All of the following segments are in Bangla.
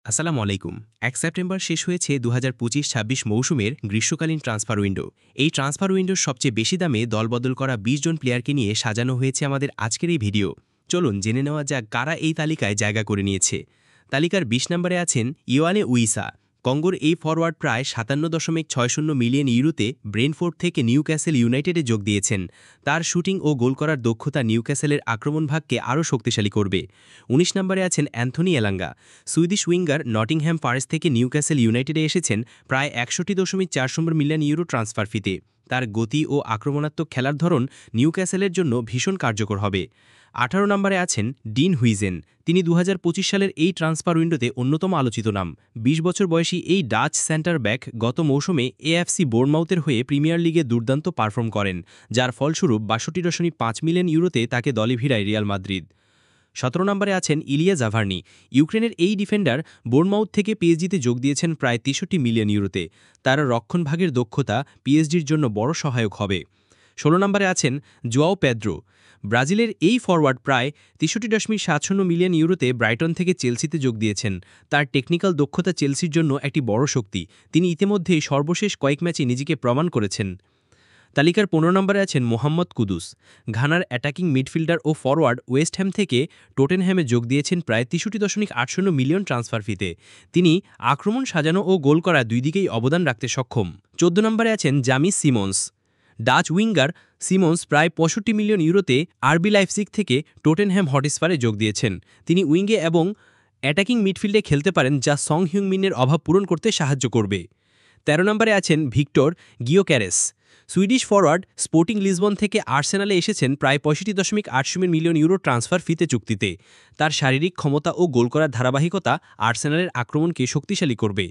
আসসালামু আলাইকুম। ১ সেপ্টেম্বর শেষ হয়েছে ২০২৫-২৬ মৌসুমের গ্রীষ্মকালীন ট্রান্সফার উইন্ডো। এই ট্রান্সফার উইন্ডোর সবচেয়ে বেশি দামে দলবদল করা ২০ জন প্লেয়ারকে নিয়ে সাজানো হয়েছে আমাদের আজকের এই ভিডিও। চলুন জেনে নেওয়া যাক কারা এই তালিকায় জায়গা করে নিয়েছে। তালিকার ২০ নম্বরে আছেন ইওয়ানে উইসা। কঙ্গোর এই ফরওয়ার্ড প্রায় ৫৭.৬০ মিলিয়ন ইউরোতে ব্রেনফোর্ড থেকে নিউক্যাসল ইউনাইটেডে যোগ দিয়েছেন। তার শুটিং ও গোল করার দক্ষতা নিউক্যাসলের আক্রমণ ভাগকে আরও শক্তিশালী করবে। ১৯ নম্বরে আছেন Anthony Elanga. Swedish winger Nottingham Forest থেকে নিউক্যাসল ইউনাইটেডে এসেছেন প্রায় ৬১.৪ মিলিয়ন ইউরো ট্রান্সফার ফিতে। তার গতি ও আক্রমণাত্মক খেলার ধরন নিউক্যাসলের জন্য ভীষণ কার্যকর হবে। ১৮ নম্বরে আছেন ডিন হুইজেন। তিনি ২০২৫ সালের এই ট্রান্সফার উইন্ডোতে অন্যতম আলোচিত নাম। ২০ বছর বয়সী এই ডাচ সেন্টার ব্যাক গত মৌসুমে এএফসি বোর্নমাউথের হয়ে প্রিমিয়ার লিগে দুর্দান্ত পারফর্ম করেন, যার ফলস্বরূপ ৬২.৫ মিলিয়ন ইউরোতে তাকে দলে ভিড়ায় রিয়াল মাদ্রিদ। ১৭ নম্বরে আছেন ইলিয়া জাভার্নি। ইউক্রেনের এই ডিফেন্ডার বোর্নমাউথ থেকে পিএসজিতে যোগ দিয়েছেন প্রায় ৬৩ মিলিয়ন ইউরোতে। তার রক্ষণভাগের দক্ষতা পিএসজির জন্য বড় সহায়ক হবে। ১৬ নম্বরে আছেন জোয়াও পেদ্রো। ব্রাজিলের এই ফরওয়ার্ড প্রায় ৬৩.৭ মিলিয়ন ইউরোতে ব্রাইটন থেকে চেলসিতে যোগ দিয়েছেন। তার টেকনিক্যাল দক্ষতা চেলসির জন্য একটি বড় শক্তি। তিনি ইতিমধ্যেই সর্বশেষ কয়েক ম্যাচে নিজেকে প্রমাণ করেছেন। তালিকার ১৫ নম্বরে আছেন মোহাম্মদ কুদুস। ঘানার অ্যাটাকিং মিডফিল্ডার ও ফরওয়ার্ড ওয়েস্ট হ্যাম থেকে টটেনহ্যামে যোগ দিয়েছেন প্রায় ৬৩.৮ মিলিয়ন ট্রান্সফার ফিতে। তিনি আক্রমণ সাজানো ও গোল করা দুই দিকেই অবদান রাখতে সক্ষম। ১৪ নম্বরে আছেন জামি সিমন্স। ডাচ উইঙ্গার সিমন্স প্রায় ৬৫ মিলিয়ন ইউরোতে আরবি লাইপজিগ থেকে টটেনহ্যাম হটস্পারে যোগ দিয়েছেন। তিনি উইঙ্গে এবং অ্যাটাকিং মিডফিল্ডে খেলতে পারেন, যা সং হিউং-মিনের অভাব পূরণ করতে সাহায্য করবে। ১৩ নম্বরে আছেন Victor Gyokeres. Swedish forward Sporting Lisbon থেকে আর্সেনালে এসেছেন প্রায় ৬৫.৮ মিলিয়ন ইউরো ট্রান্সফার ফিতে চুক্তিতে। তার শারীরিক ক্ষমতা ও গোল করার ধারাবাহিকতা আর্সেনালের আক্রমণকে শক্তিশালী করবে।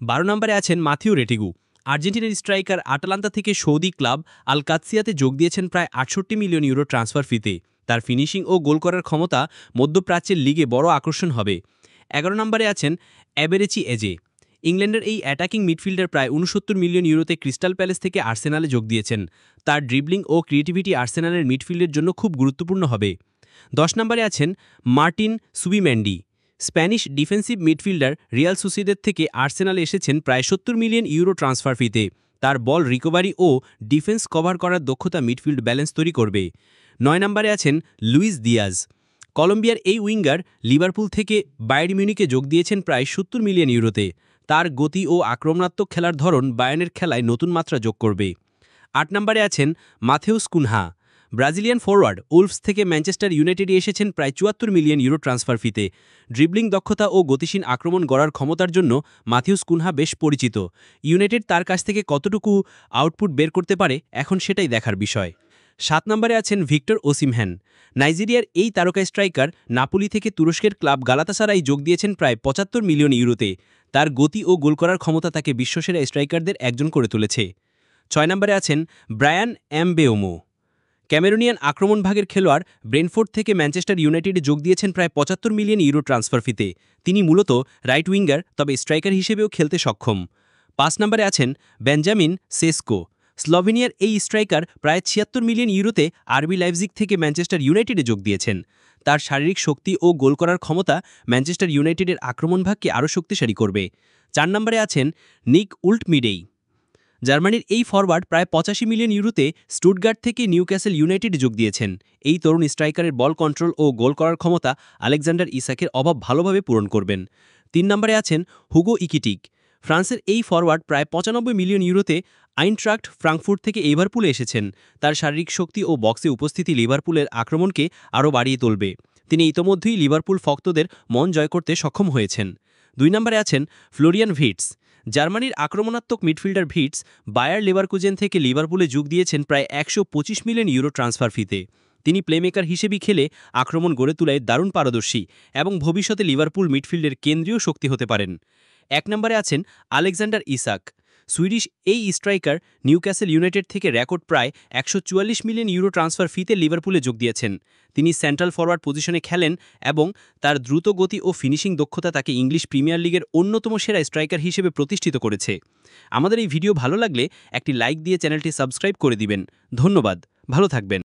১২ নম্বরে আছেন মাথিউ রেটিগু। আর্জেন্টিনার স্ট্রাইকার আটালান্তা থেকে সৌদি ক্লাব আল কাদসিয়াতে যোগ দিয়েছেন প্রায় ৬৮ মিলিয়ন ইউরো ট্রান্সফার ফিতে। তার ফিনিশিং ও গোল করার ক্ষমতা মধ্যপ্রাচ্যের লিগে বড় আকর্ষণ হবে। ১১ নম্বরে আছেন এবেরেচি এজে। ইংল্যান্ডের এই অ্যাটাকিং মিডফিল্ডার প্রায় ৬৯ মিলিয়ন ইউরোতে ক্রিস্টাল প্যালেস থেকে আর্সেনালে যোগ দিয়েছেন। তার ড্রিবলিং ও ক্রিয়েটিভিটি আর্সেনালের মিডফিল্ডের জন্য খুব গুরুত্বপূর্ণ হবে। ১০ নম্বরে আছেন Martin Zubimendi. Spanish defensive midfielder Real Sociedad থেকে আর্সেনালে এসেছেন প্রায় ৭০ মিলিয়ন ইউরো ট্রান্সফার ফিতে। তার বল রিকভারি ও ডিফেন্স কভার করার দক্ষতা মিডফিল্ড ব্যালেন্স তৈরি করবে। ৯ নম্বরে আছেন লুইস দিয়াজ। কলম্বিয়ার এই উইঙ্গার লিভারপুল থেকে বায়ার্ন মিউনিকে যোগ দিয়েছেন প্রায় ৭০ মিলিয়ন ইউরোতে। তার গতি ও আক্রমণাত্মক খেলার ধরন বায়ার্নের খেলায় নতুন মাত্রা যোগ করবে। ৮ নম্বরে আছেন মাথেউস কুনহা। ব্রাজিলিয়ান ফরওয়ার্ড উলফস থেকে ম্যানচেস্টার ইউনাইটেডে এসেছেন প্রায় ৭৪ মিলিয়ন ইউরো ট্রান্সফার ফিতে। ড্রিবলিং দক্ষতা ও গতিশীল আক্রমণ গড়ার ক্ষমতার জন্য মাথিউস কুনহা বেশ পরিচিত। ইউনাইটেড তার কাছ থেকে কতটুকু আউটপুট বের করতে পারে এখন সেটাই দেখার বিষয়। ৭ নম্বরে আছেন ভিক্টর ওসিমহ্যান। নাইজেরিয়ার এই তারকা স্ট্রাইকার নাপোলি থেকে তুরস্কের ক্লাব গালাতাসারাই যোগ দিয়েছেন প্রায় ৭৫ মিলিয়ন ইউরোতে। তার গতি ও গোল করার ক্ষমতা তাকে বিশ্বসেরা স্ট্রাইকারদের একজন করে তুলেছে। ৬ নম্বরে আছেন ব্রায়ান এমবেওমো। ক্যামেরুনিয়ান আক্রমণ ভাগের খেলোয়াড় ব্রেনফোর্ড থেকে ম্যানচেস্টার ইউনাইটেডে যোগ দিয়েছেন প্রায় ৭৫ মিলিয়ন ইউরো ট্রান্সফার ফিতে। তিনি মূলত রাইট উইঙ্গার, তবে স্ট্রাইকার হিসেবেও খেলতে সক্ষম। ৫ নম্বরে আছেন বেঞ্জামিন সেসকো। স্লোভেনিয়ার এই স্ট্রাইকার প্রায় ৭৬ মিলিয়ন ইউরোতে আরবি লাইপজিগ থেকে ম্যানচেস্টার ইউনাইটেডে যোগ দিয়েছেন। তার শারীরিক শক্তি ও গোল করার ক্ষমতা ম্যানচেস্টার ইউনাইটেডের আক্রমণ ভাগকে আরও শক্তিশালী করবে। ৪ নম্বরে আছেন নিক উল্টমিডেই। জার্মানির এই ফরওয়ার্ড প্রায় ৮৫ মিলিয়ন ইউরোতে স্টুটগার্ট থেকে নিউক্যাসল ইউনাইটেডে যোগ দিয়েছেন। এই তরুণ স্ট্রাইকারের বল কন্ট্রোল ও গোল করার ক্ষমতা আলেকজান্ডার ইসাকের অভাব ভালোভাবে পূরণ করবেন। ৩ নম্বরে আছেন হুগো ইকিটিক। ফ্রান্সের এই ফরওয়ার্ড প্রায় ৯৫ মিলিয়ন ইউরোতে আইনট্রাক্ট ফ্রাঙ্কফুর্ট থেকে লিভারপুলে এসেছেন। তার শারীরিক শক্তি ও বক্সে উপস্থিতি লিভারপুলের আক্রমণকে আরও বাড়িয়ে তুলবে। তিনি ইতোমধ্যেই লিভারপুল ভক্তদের মন জয় করতে সক্ষম হয়েছেন। ২ নম্বরে আছেন ফ্লোরিয়ান ভিটস। জার্মানির আক্রমণাত্মক মিডফিল্ডার ভিটস বায়ার লেভারকুজেন থেকে লিভারপুলে যোগ দিয়েছেন প্রায় ১২৫ মিলিয়ন ইউরো ট্রান্সফার ফিতে। তিনি প্লেমেকার হিসেবে খেলে আক্রমণ গড়ে তোলায় দারুণ পারদর্শী এবং ভবিষ্যতে লিভারপুল মিডফিল্ডের কেন্দ্রীয় শক্তি হতে পারেন। ১ নম্বরে আছেন আলেকজান্ডার ইসাক। সুইডিশ এই স্ট্রাইকার নিউক্যাসল ইউনাইটেড থেকে রেকর্ড প্রায় ১৪৪ মিলিয়ন ইউরো ট্রান্সফার ফিতে লিভারপুলে যোগ দিয়েছেন। তিনি সেন্ট্রাল ফরওয়ার্ড পজিশনে খেলেন এবং তার দ্রুত গতি ও ফিনিশিং দক্ষতা তাকে ইংলিশ প্রিমিয়ার লিগের অন্যতম সেরা স্ট্রাইকার হিসেবে প্রতিষ্ঠিত করেছে। আমাদের এই ভিডিও ভালো লাগলে একটি লাইক দিয়ে চ্যানেলটি সাবস্ক্রাইব করে দিবেন। ধন্যবাদ, ভালো থাকবেন।